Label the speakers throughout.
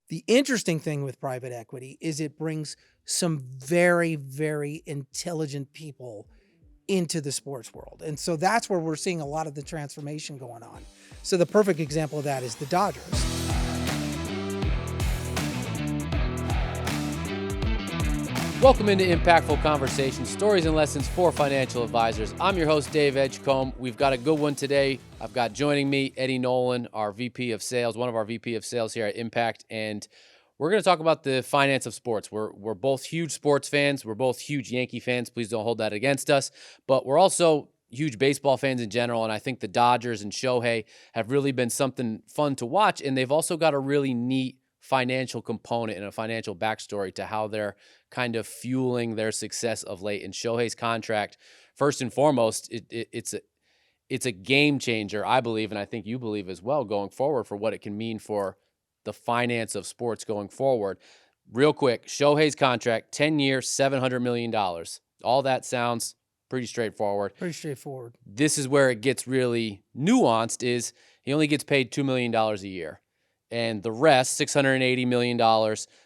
Speaker 1: The interesting thing with private equity is it brings some very, very intelligent people into the sports world. And so that's where we're seeing a lot of the transformation going on. So the perfect example of that is the Dodgers.
Speaker 2: Welcome into Impactful Conversations, stories and lessons for financial advisors. I'm your host, Dave Edgecombe. We've got a good one today. I've got joining me Eddie Nolan, our VP of Sales, one of our VP of Sales here at Impact, and we're going to talk about the finance of sports. We're both huge sports fans. We're both huge Yankee fans. Please don't hold that against us. But we're also huge baseball fans in general, and I think the Dodgers and Shohei have really been something fun to watch, and they've also got a really neat financial component and a financial backstory to how they're kind of fueling their success of late. And Shohei's contract, first and foremost, it's a game changer, I believe, and I think you believe as well, going forward for what it can mean for the finance of sports going forward. Real quick, Shohei's contract, 10 years, $700 million. All that sounds pretty straightforward.
Speaker 1: Pretty straightforward.
Speaker 2: This is where it gets really nuanced, is he only gets paid $2 million a year. And the rest, $680 million,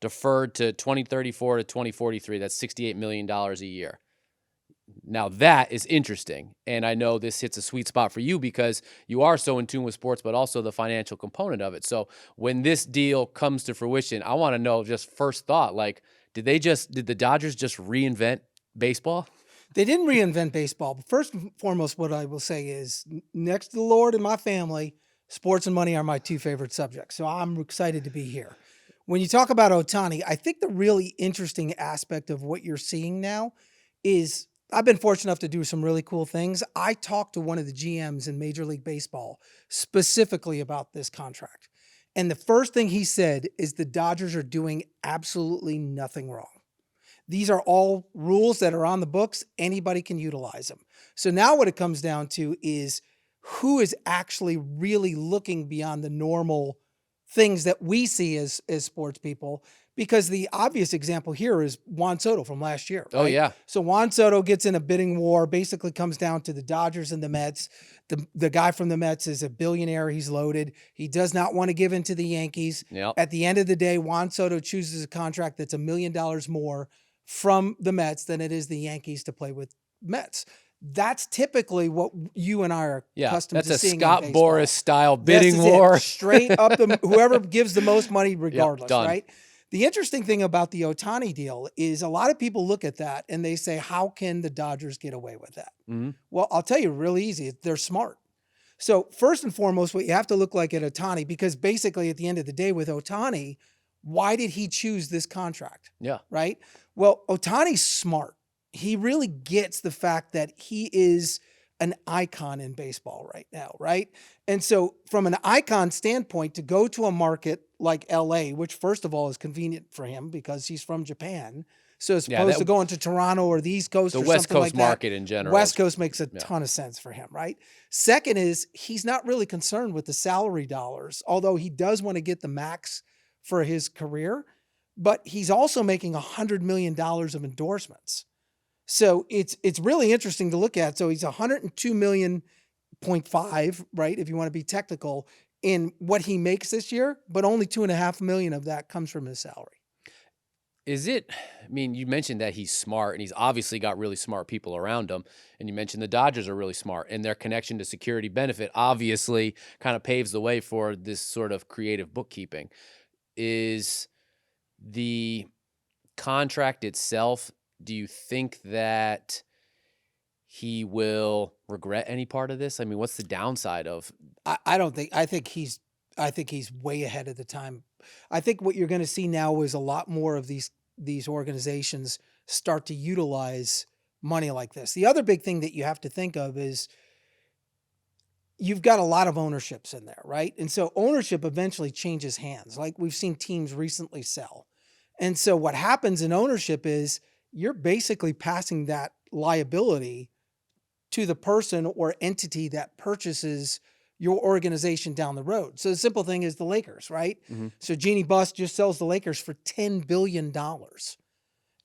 Speaker 2: deferred to 2034 to 2043. That's $68 million a year. Now, that is interesting. And I know this hits a sweet spot for you because you are so in tune with sports, but also the financial component of it. So when this deal comes to fruition, I want to know, just first thought, like, did the Dodgers just reinvent baseball?
Speaker 1: They didn't reinvent baseball. But first and foremost, what I will say is, next to the Lord and my family, sports and money are my two favorite subjects. So I'm excited to be here. When you talk about Ohtani, I think the really interesting aspect of what you're seeing now is, I've been fortunate enough to do some really cool things. I talked to one of the GMs in Major League Baseball specifically about this contract. And the first thing he said is the Dodgers are doing absolutely nothing wrong. These are all rules that are on the books. Anybody can utilize them. So now what it comes down to is, who is actually really looking beyond the normal things that we see as sports people? Because the obvious example here is Juan Soto from last year. Right?
Speaker 2: Oh, yeah.
Speaker 1: So Juan Soto gets in a bidding war, basically comes down to the Dodgers and the Mets. The guy from the Mets is a billionaire. He's loaded. He does not want to give in to the Yankees.
Speaker 2: Yep.
Speaker 1: At the end of the day, Juan Soto chooses a contract that's $1 million more from the Mets than it is the Yankees to play with Mets. That's typically what you and I are accustomed to seeing.
Speaker 2: That's a Scott Boras style bidding
Speaker 1: This is
Speaker 2: war.
Speaker 1: Straight up, whoever gives the most money regardless,
Speaker 2: Yep,
Speaker 1: right? The interesting thing about the Ohtani deal is, a lot of people look at that and they say, how can the Dodgers get away with that?
Speaker 2: Mm-hmm.
Speaker 1: Well, I'll tell you really easy. They're smart. So first and foremost, what you have to look like at Ohtani, because basically at the end of the day with Ohtani, why did he choose this contract?
Speaker 2: Yeah.
Speaker 1: Right? Well, Ohtani's smart. He really gets the fact that he is an icon in baseball right now, right? And so from an icon standpoint, to go to a market like LA, which first of all is convenient for him because he's from Japan. So as opposed to going to Toronto or the East Coast or
Speaker 2: West
Speaker 1: something
Speaker 2: Coast
Speaker 1: like that,
Speaker 2: market in general.
Speaker 1: West Coast makes a ton of sense for him, right? Second is, he's not really concerned with the salary dollars, although he does want to get the max for his career, but he's also making $100 million of endorsements. So it's really interesting to look at. So he's 102 million, 0.5, right? If you want to be technical, in what he makes this year, but only 2.5 million of that comes from his salary.
Speaker 2: You mentioned that he's smart, and he's obviously got really smart people around him. And you mentioned the Dodgers are really smart, and their connection to security benefit obviously kind of paves the way for this sort of creative bookkeeping. Is the contract itself, do you think that he will regret any part of this? I mean, what's the downside of?
Speaker 1: I think he's way ahead of the time. I think what you're going to see now is a lot more of these organizations start to utilize money like this. The other big thing that you have to think of is, you've got a lot of ownerships in there, right? And so ownership eventually changes hands. Like we've seen teams recently sell. And so what happens in ownership is, you're basically passing that liability to the person or entity that purchases your organization down the road. So the simple thing is the Lakers, right?
Speaker 2: Mm-hmm.
Speaker 1: So Jeannie Buss just sells the Lakers for $10 billion.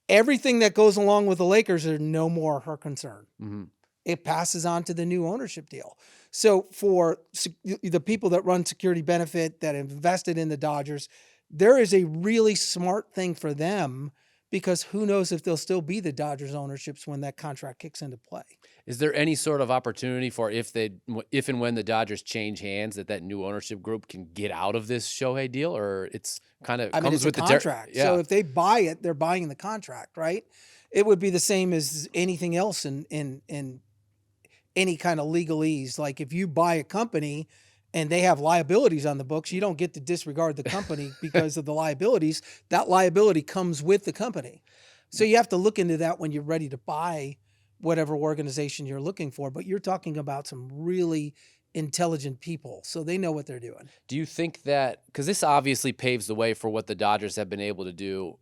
Speaker 1: Everything that goes along with the Lakers are no more her concern.
Speaker 2: Mm-hmm.
Speaker 1: It passes on to the new ownership deal. So for the people that run security benefit, that invested in the Dodgers, there is a really smart thing for them, because who knows if they'll still be the Dodgers ownerships when that contract kicks into play.
Speaker 2: Is there any sort of opportunity for if and when the Dodgers change hands, that new ownership group can get out of this Shohei deal, or it's kind of comes
Speaker 1: It's
Speaker 2: with
Speaker 1: a
Speaker 2: the
Speaker 1: contract.
Speaker 2: yeah.
Speaker 1: So if they buy it, they're buying the contract, right? It would be the same as anything else in any kind of legalese. Like if you buy a company and they have liabilities on the books, you don't get to disregard the company because of the liabilities. That liability comes with the company. So you have to look into that when you're ready to buy whatever organization you're looking for. But you're talking about some really intelligent people, so they know what they're doing.
Speaker 2: Do you think that, because this obviously paves the way for what the Dodgers have been able to do,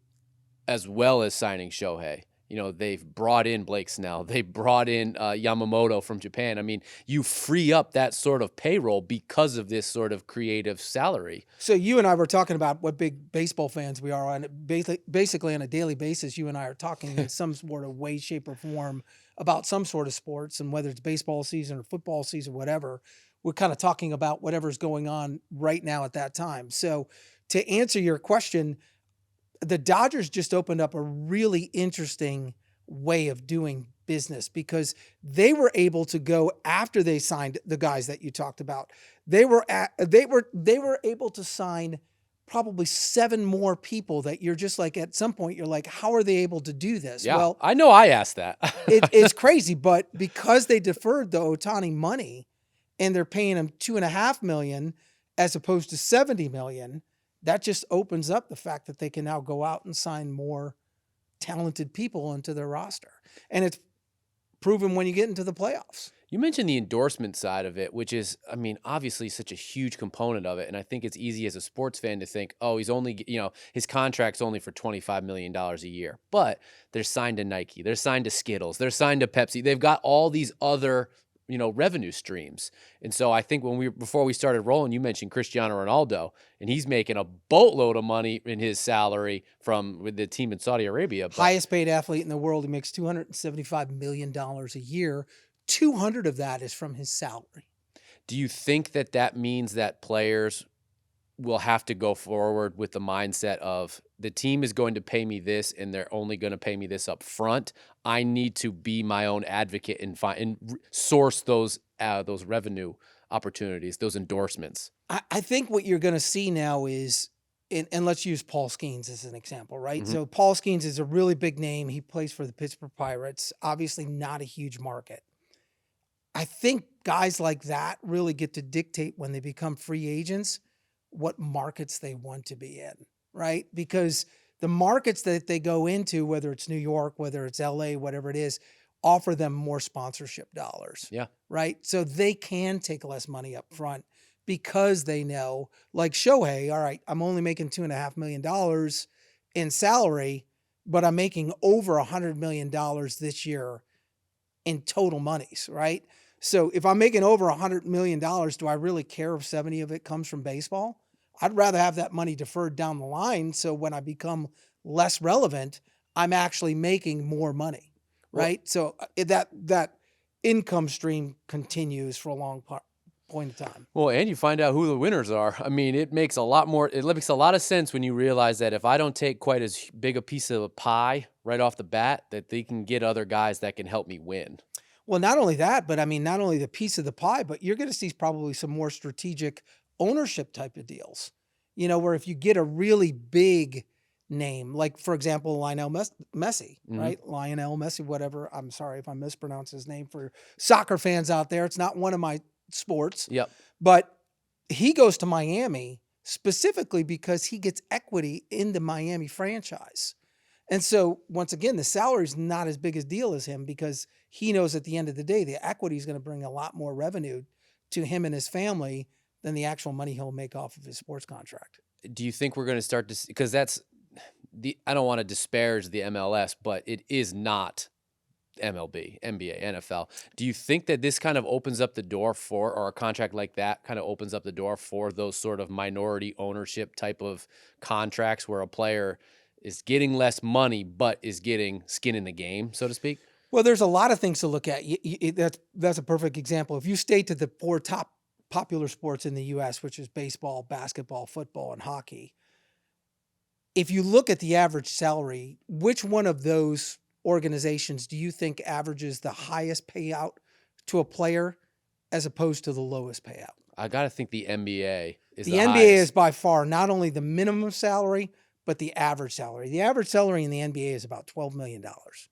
Speaker 2: as well as signing Shohei? You know, they've brought in Blake Snell. They brought in Yamamoto from Japan. I mean, you free up that sort of payroll because of this sort of creative salary.
Speaker 1: So you and I were talking about what big baseball fans we are on. Basically on a daily basis, you and I are talking in some sort of way, shape, or form about some sort of sports, and whether it's baseball season or football season, whatever, we're kind of talking about whatever's going on right now at that time. So to answer your question, the Dodgers just opened up a really interesting way of doing business, because they were able to go after they signed the guys that you talked about. They were able to sign probably 7 more people that you're just like, at some point you're like, how are they able to do this?
Speaker 2: Yeah,
Speaker 1: Well,
Speaker 2: I know I asked that.
Speaker 1: it's crazy, but because they deferred the Ohtani money and they're paying him $2.5 million as opposed to $70 million, that just opens up the fact that they can now go out and sign more talented people into their roster. And it's proven when you get into the playoffs.
Speaker 2: You mentioned the endorsement side of it, which is, I mean, obviously such a huge component of it. And I think it's easy as a sports fan to think, oh, he's only, his contract's only for $25 million a year. But they're signed to Nike, they're signed to Skittles, they're signed to Pepsi. They've got all these other revenue streams. And so I think before we started rolling, you mentioned Cristiano Ronaldo, and he's making a boatload of money in his salary with the team in Saudi Arabia.
Speaker 1: Highest paid athlete in the world. He makes $275 million a year. 200 of that is from his salary.
Speaker 2: Do you think that means that players will have to go forward with the mindset of, the team is going to pay me this and they're only going to pay me this up front? I need to be my own advocate and source those revenue opportunities, those endorsements.
Speaker 1: I think what you're going to see now is, and let's use Paul Skeens as an example, right?
Speaker 2: Mm-hmm.
Speaker 1: So Paul Skeens is a really big name. He plays for the Pittsburgh Pirates, obviously not a huge market. I think guys like that really get to dictate when they become free agents what markets they want to be in, right? Because the markets that they go into, whether it's New York, whether it's LA, whatever it is, offer them more sponsorship dollars.
Speaker 2: Yeah.
Speaker 1: Right. So they can take less money up front because they know, like Shohei, all right, I'm only making $2.5 million in salary, but I'm making over $100 million this year in total monies, right? So if I'm making over $100 million, do I really care if 70 of it comes from baseball? I'd rather have that money deferred down the line, so when I become less relevant, I'm actually making more money, right? So that income stream continues for a long point of time.
Speaker 2: Well, and you find out who the winners are. I mean, it makes a lot of sense when you realize that if I don't take quite as big a piece of a pie right off the bat, that they can get other guys that can help me win.
Speaker 1: Well, not only that, but I mean, not only the piece of the pie, but you're going to see probably some more strategic ownership type of deals, where if you get a really big name, like for example, Lionel Messi, mm-hmm. right? Lionel Messi, whatever. I'm sorry if I mispronounce his name for soccer fans out there. It's not one of my sports.
Speaker 2: Yep.
Speaker 1: But he goes to Miami specifically because he gets equity in the Miami franchise. And so once again, the salary is not as big a deal as him, because he knows at the end of the day, the equity is going to bring a lot more revenue to him and his family than the actual money he'll make off of his sports contract.
Speaker 2: Do you think we're going to start to see, because I don't want to disparage the MLS, but it is not MLB, NBA, NFL. Do you think that this kind of opens up the door or a contract like that kind of opens up the door for those sort of minority ownership type of contracts where a player is getting less money but is getting skin in the game, so to speak?
Speaker 1: Well, there's a lot of things to look at. That's a perfect example. If you stay to the 4 top popular sports in the U.S., which is baseball, basketball, football, and hockey, if you look at the average salary, which one of those organizations do you think averages the highest payout to a player as opposed to the lowest payout?
Speaker 2: I got to think the NBA is
Speaker 1: The
Speaker 2: the
Speaker 1: NBA
Speaker 2: highest.
Speaker 1: is by far not only the minimum salary, but the average salary. The average salary in the NBA is about $12 million.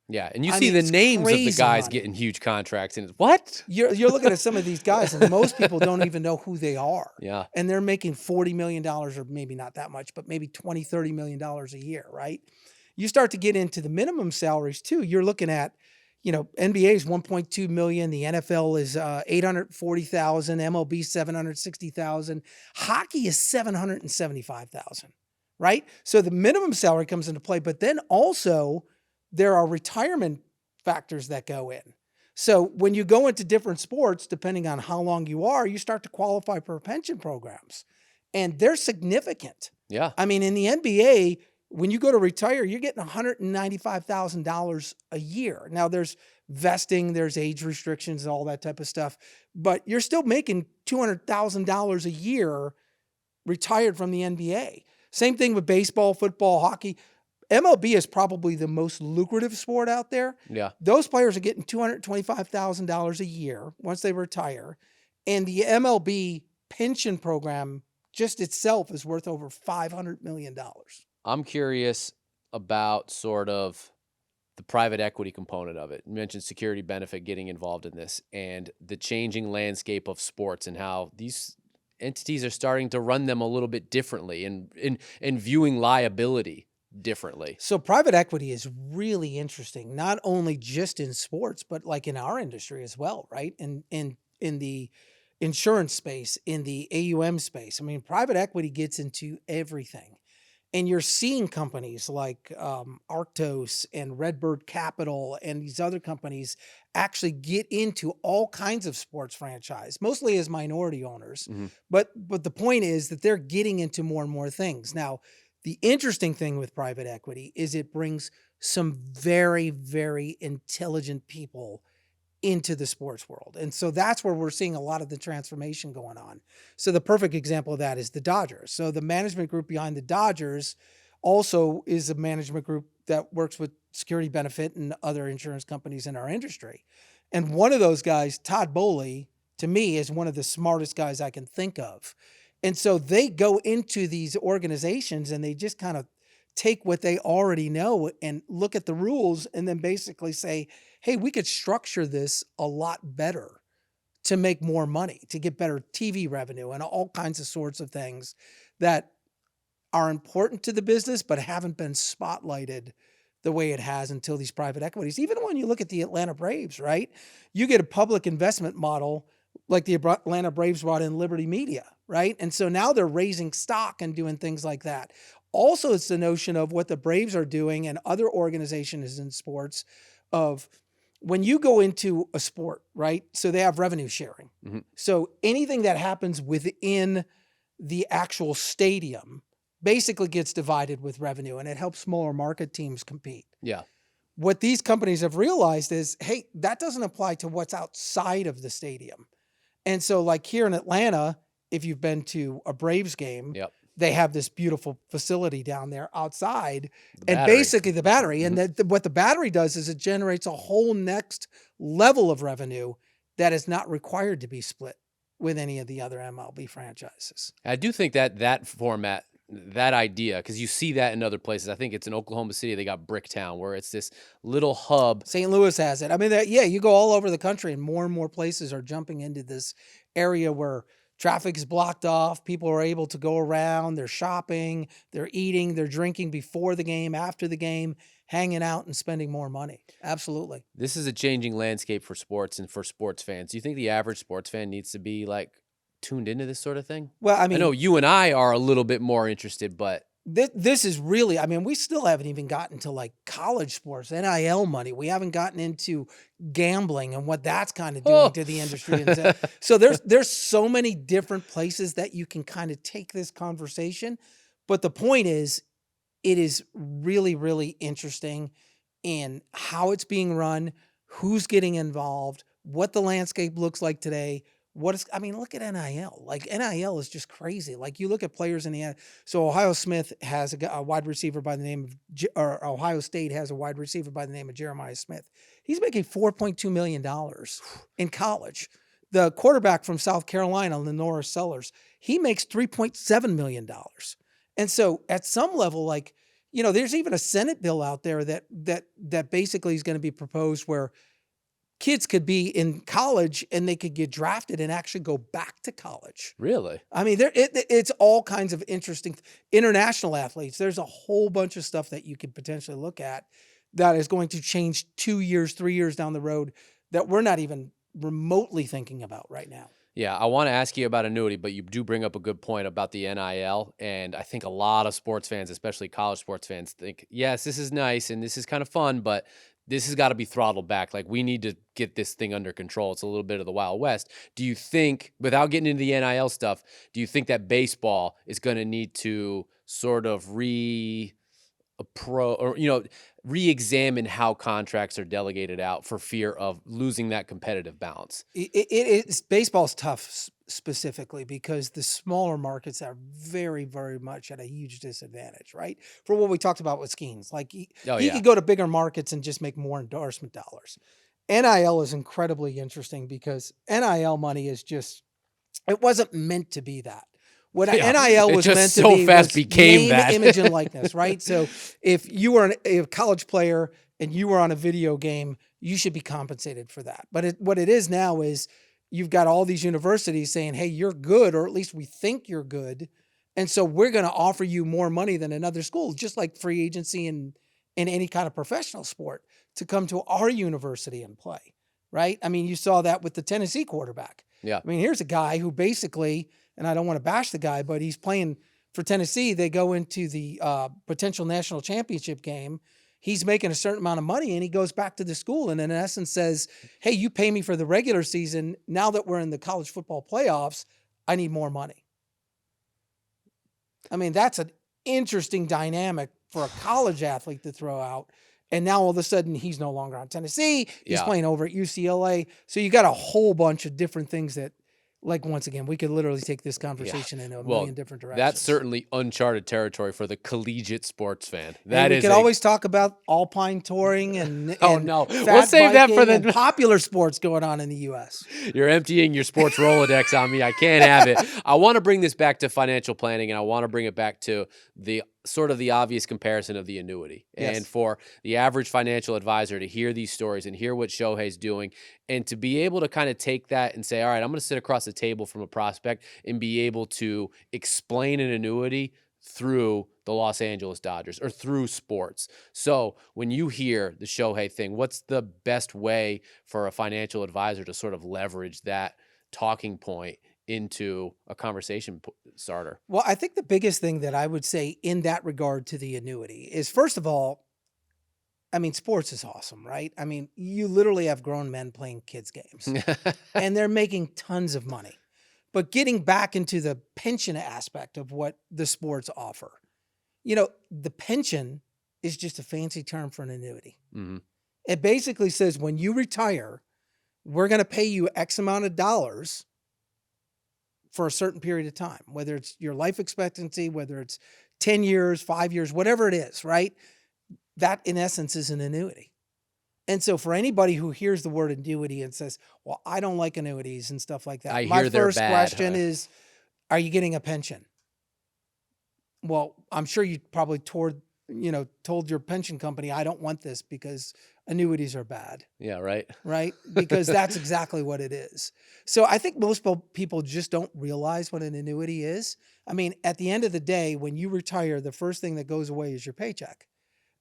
Speaker 2: Yeah, and you
Speaker 1: I
Speaker 2: see
Speaker 1: mean,
Speaker 2: the
Speaker 1: it's
Speaker 2: names of the
Speaker 1: crazy
Speaker 2: guys
Speaker 1: money.
Speaker 2: getting huge contracts, and it's, what?
Speaker 1: You're looking at some of these guys, and most people don't even know who they are.
Speaker 2: Yeah.
Speaker 1: And they're making $40 million, or maybe not that much, but maybe $20, $30 million a year, right? You start to get into the minimum salaries too. You're looking at, NBA is 1.2 million. The NFL is 840,000. MLB 760,000. Hockey is 775,000, right? So the minimum salary comes into play, but then also there are retirement factors that go in. So when you go into different sports, depending on how long you are, you start to qualify for pension programs, and they're significant.
Speaker 2: Yeah.
Speaker 1: I mean, in the NBA, when you go to retire, you're getting $195,000 a year. Now there's vesting, there's age restrictions and all that type of stuff, but you're still making $200,000 a year retired from the NBA. Same thing with baseball, football, hockey. MLB is probably the most lucrative sport out there.
Speaker 2: Yeah.
Speaker 1: Those players are getting $225,000 a year once they retire. And the MLB pension program just itself is worth over $500 million.
Speaker 2: I'm curious about sort of the private equity component of it. You mentioned security benefit getting involved in this, and the changing landscape of sports and how these entities are starting to run them a little bit differently and viewing liability differently.
Speaker 1: So private equity is really interesting, not only just in sports, but like in our industry as well, right? In the insurance space, in the AUM space. I mean, private equity gets into everything. And you're seeing companies like Arctos and Redbird Capital and these other companies actually get into all kinds of sports franchise, mostly as minority owners.
Speaker 2: Mm-hmm.
Speaker 1: But the point is that they're getting into more and more things. Now, the interesting thing with private equity is it brings some very, very intelligent people into the sports world. And so that's where we're seeing a lot of the transformation going on. So the perfect example of that is the Dodgers. So the management group behind the Dodgers also is a management group that works with security benefit and other insurance companies in our industry. And one of those guys, Todd Bowley, to me is one of the smartest guys I can think of. And so they go into these organizations and they just kind of take what they already know and look at the rules and then basically say, hey, we could structure this a lot better to make more money, to get better TV revenue and all kinds of sorts of things that are important to the business, but haven't been spotlighted the way it has until these private equities. Even when you look at the Atlanta Braves, right? You get a public investment model like the Atlanta Braves brought in Liberty Media, right? And so now they're raising stock and doing things like that. Also, it's the notion of what the Braves are doing and other organizations in sports of when you go into a sport, right? So they have revenue sharing.
Speaker 2: Mm-hmm.
Speaker 1: So anything that happens within the actual stadium basically gets divided with revenue, and it helps smaller market teams compete.
Speaker 2: Yeah.
Speaker 1: What these companies have realized is, hey, that doesn't apply to what's outside of the stadium. And so like here in Atlanta, if you've been to a Braves game,
Speaker 2: Yep.
Speaker 1: they have this beautiful facility down there outside
Speaker 2: The
Speaker 1: and
Speaker 2: battery.
Speaker 1: basically the battery.
Speaker 2: Mm-hmm.
Speaker 1: And what the battery does is it generates a whole next level of revenue that is not required to be split with any of the other MLB franchises.
Speaker 2: I do think that format, that idea, because you see that in other places. I think it's in Oklahoma City. They got Bricktown, where it's this little hub.
Speaker 1: St. Louis has it. I mean, you go all over the country and more places are jumping into this area where traffic is blocked off. People are able to go around. They're shopping, they're eating, they're drinking before the game, after the game, hanging out and spending more money. Absolutely.
Speaker 2: This is a changing landscape for sports and for sports fans. Do you think the average sports fan needs to be like tuned into this sort of thing?
Speaker 1: Well, I mean,
Speaker 2: I know you and I are a little bit more interested, but
Speaker 1: this is really, I mean, we still haven't even gotten to like college sports, NIL money. We haven't gotten into gambling and what that's kind of doing to the industry. And so there's so many different places that you can kind of take this conversation. But the point is, it is really, really interesting in how it's being run, who's getting involved, what the landscape looks like today, I mean, look at NIL. Like NIL is just crazy. Like you look at players in the, so Ohio Smith has a wide receiver by the name of, or Ohio State has a wide receiver by the name of Jeremiah Smith. He's making $4.2 million in college. The quarterback from South Carolina, Lenora Sellers, he makes $3.7 million. And so at some level, like, there's even a Senate bill out there that basically is going to be proposed where kids could be in college and they could get drafted and actually go back to college.
Speaker 2: Really?
Speaker 1: I mean, it's all kinds of interesting international athletes. There's a whole bunch of stuff that you could potentially look at that is going to change 2 years, 3 years down the road that we're not even remotely thinking about right now.
Speaker 2: Yeah, I want to ask you about annuity, but you do bring up a good point about the NIL. And I think a lot of sports fans, especially college sports fans, think, yes, this is nice and this is kind of fun, but this has got to be throttled back. Like, we need to get this thing under control. It's a little bit of the Wild West. Do you think, without getting into the NIL stuff, do you think that baseball is going to need to sort of re-examine how contracts are delegated out for fear of losing that competitive balance?
Speaker 1: Baseball's tough specifically because the smaller markets are very, very much at a huge disadvantage, right? For what we talked about with Skeens, like he could go to bigger markets and just make more endorsement dollars. NIL is incredibly interesting because NIL money is just, it wasn't meant to be that. What NIL was meant to be was
Speaker 2: became
Speaker 1: name, image, and likeness, right? So if you were a college player and you were on a video game, you should be compensated for that. But what it is now is you've got all these universities saying, hey, you're good, or at least we think you're good. And so we're going to offer you more money than another school, just like free agency in any kind of professional sport, to come to our university and play, right? I mean, you saw that with the Tennessee quarterback.
Speaker 2: Yeah.
Speaker 1: I mean, here's a guy who basically, and I don't want to bash the guy, but he's playing for Tennessee. They go into the potential national championship game. He's making a certain amount of money, and he goes back to the school and in essence says, hey, you pay me for the regular season. Now that we're in the college football playoffs, I need more money. I mean, that's an interesting dynamic for a college athlete to throw out. And now all of a sudden he's no longer on Tennessee. He's playing over at UCLA. So you got a whole bunch of different things that, like, once again, we could literally take this conversation in a million different directions.
Speaker 2: That's certainly uncharted territory for the collegiate sports fan.
Speaker 1: We could always talk about alpine touring and
Speaker 2: we'll save that for the
Speaker 1: popular sports going on in the U.S.
Speaker 2: You're emptying your sports Rolodex on me. I can't have it. I want to bring this back to financial planning, and I want to bring it back to the sort of the obvious comparison of the annuity.
Speaker 1: Yes.
Speaker 2: And for the average financial advisor to hear these stories and hear what Shohei's doing, and to be able to kind of take that and say, all right, I'm going to sit across the table from a prospect and be able to explain an annuity through the Los Angeles Dodgers or through sports. So when you hear the Shohei thing, what's the best way for a financial advisor to sort of leverage that talking point into a conversation starter?
Speaker 1: Well, I think the biggest thing that I would say in that regard to the annuity is, first of all, I mean, sports is awesome, right? I mean, you literally have grown men playing kids' games and they're making tons of money. But getting back into the pension aspect of what the sports offer, the pension is just a fancy term for an annuity.
Speaker 2: Mm-hmm.
Speaker 1: It basically says when you retire, we're going to pay you X amount of dollars for a certain period of time, whether it's your life expectancy, whether it's 10 years, 5 years, whatever it is, right? That in essence is an annuity. And so for anybody who hears the word annuity and says, well, I don't like annuities and stuff like that. My first question is, are you getting a pension? Well, I'm sure you probably told your pension company, I don't want this because annuities are bad.
Speaker 2: Yeah, right.
Speaker 1: Right? Because that's exactly what it is. So I think most people just don't realize what an annuity is. I mean, at the end of the day, when you retire, the first thing that goes away is your paycheck.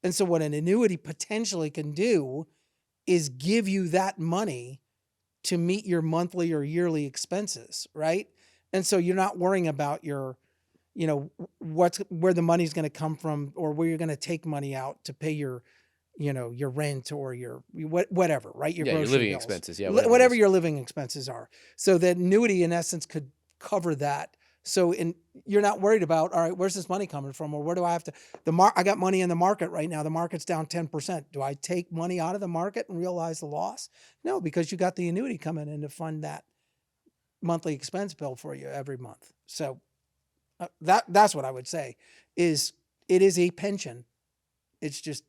Speaker 1: And so what an annuity potentially can do is give you that money to meet your monthly or yearly expenses, right? And so you're not worrying about your, where the money's going to come from or where you're going to take money out to pay your rent or your whatever, right? Your
Speaker 2: living
Speaker 1: bills.
Speaker 2: expenses. Yeah.
Speaker 1: Whatever your living expenses are. So the annuity in essence could cover that. So you're not worried about, all right, where's this money coming from? Or where do I have to, I got money in the market right now. The market's down 10%. Do I take money out of the market and realize the loss? No, because you got the annuity coming in to fund that monthly expense bill for you every month. So that's what I would say is it is a pension. It's just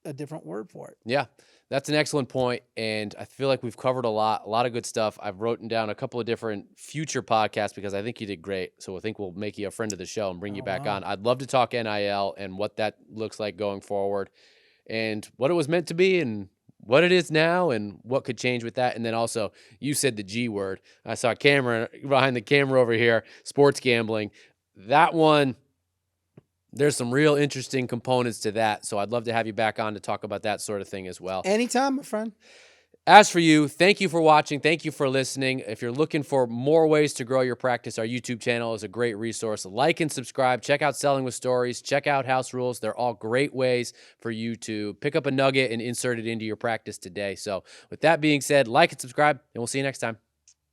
Speaker 1: a different word for it.
Speaker 2: Yeah, that's an excellent point, and I feel like we've covered a lot of good stuff. I've written down a couple of different future podcasts because I think you did great. So I think we'll make you a friend of the show and bring you back on. I'd love to talk NIL and what that looks like going forward, and what it was meant to be, and what it is now, and what could change with that. And then also, you said the G word. I saw a camera behind the camera over here. Sports gambling. That one. There's some real interesting components to that. So I'd love to have you back on to talk about that sort of thing as well.
Speaker 1: Anytime, my friend.
Speaker 2: As for you, thank you for watching. Thank you for listening. If you're looking for more ways to grow your practice, our YouTube channel is a great resource. Like and subscribe. Check out Selling with Stories. Check out House Rules. They're all great ways for you to pick up a nugget and insert it into your practice today. So with that being said, like and subscribe, and we'll see you next time.